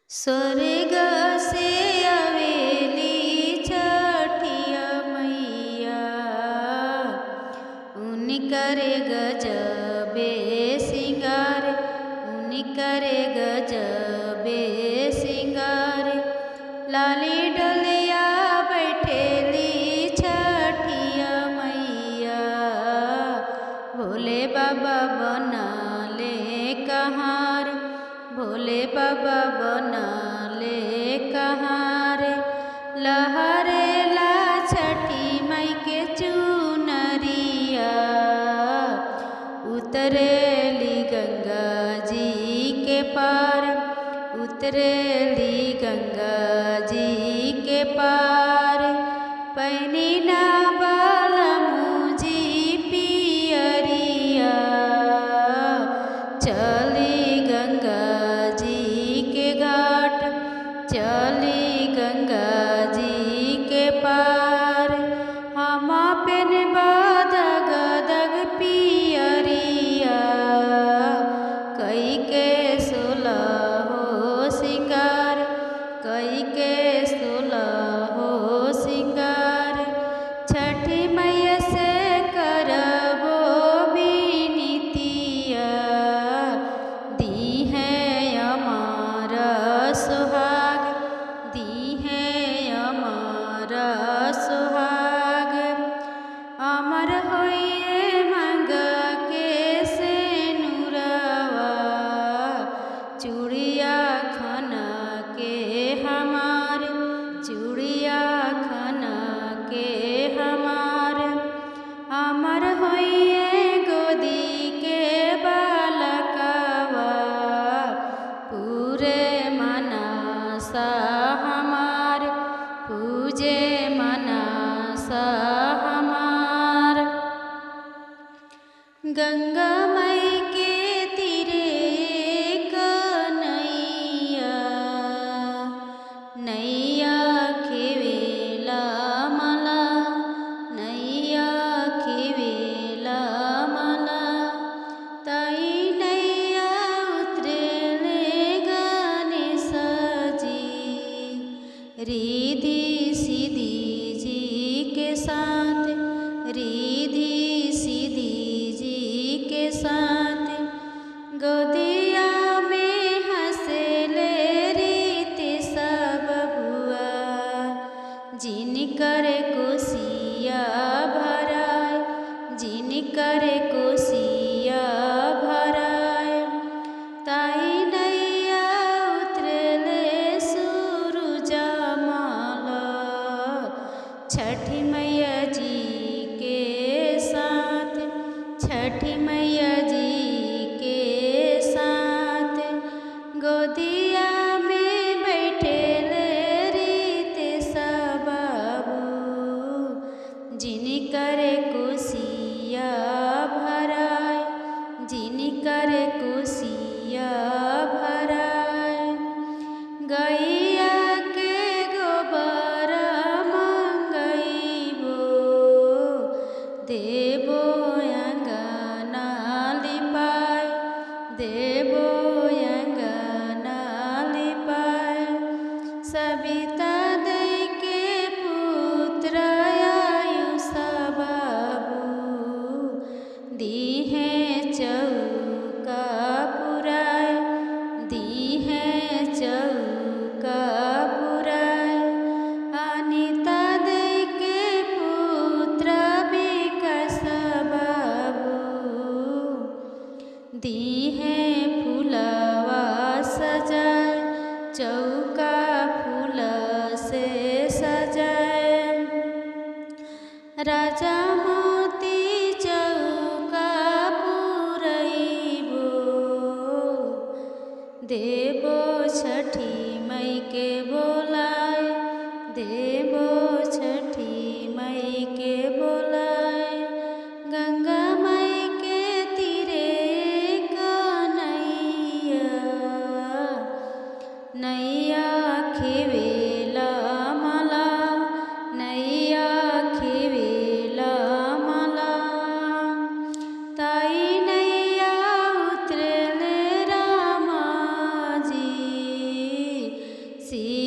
स्वर्ग से आवेली छठिया मैया, उनकर गजबे सिंगार, उनकर गजबे सिंगार। लाली डलिया बैठेली छठिया मैया, भोले बाबा बना ले कहार, भोले बाबा बना ले कहार। लहरेला छठी माई के चुनरिया, उतरेली गंगा जी के पार, उतरेली गंगा जी के पार। पैनी ना बालमुजी पियरिया, चली गंगा जी के घाट, चली गंगा जी के पार। हम पेन दग दग पियरिया, कई के सोलह हो सिंगार, कई के सोलह हो सिंगार। छठी मैया से करबो बिनतिया, दी है हमारा सुहाग, दी है हमारा सुहाग। अमर होइए मांग के सेनुरवा, चूड़िया खाना के हमार, चूड़िया खाना के हमार। अमर होइए गोदी के बालकवा, पूरे मनासा हमार, पूजे मनासा हमार। गंगा माई के तीरे कन्हैया, नैया खेवेला मला, नैया खेवेला मला। ताई नैया उतरेले गणेश जी, रिधि सिद्धि जी के साथ, रिधि सिद्धि जी के साथ। गोदिया में हंसेले रीति सब बुआ, जिनकर कोसिया भराय, जिनकर कोसिया भराय। ताई नैया उतरेले सूरुजा माला, छठी मैया जी के साथ, छठी मैया जी के साथ। गोदिया में बैठेले रीत सब बाबू, जिनकर कोसिया भराय, जिनकर कोसिया भराय। गैया के गोबर मंगैबो, देबो अंगना लिपाय, देबो अंगना लिपाय। सविता दई के पुत्र आयुष बाबू, दी है चौका पुराय, दी है चौका पुराय। अनिता दई के पुत्र विकास बाबू, दी है फूलवा सजाय, चौका फूल से सजाय। राजा मोती चौका पुरैबो, देबो छठी मई के बोलाय, देबो छठी मई के बोलाय। गंगा माई के तीरे कन्हैया, नैया खेवेला मला, नैया खेवेला मला। ताई नैया उतरेले रामा जी, सिया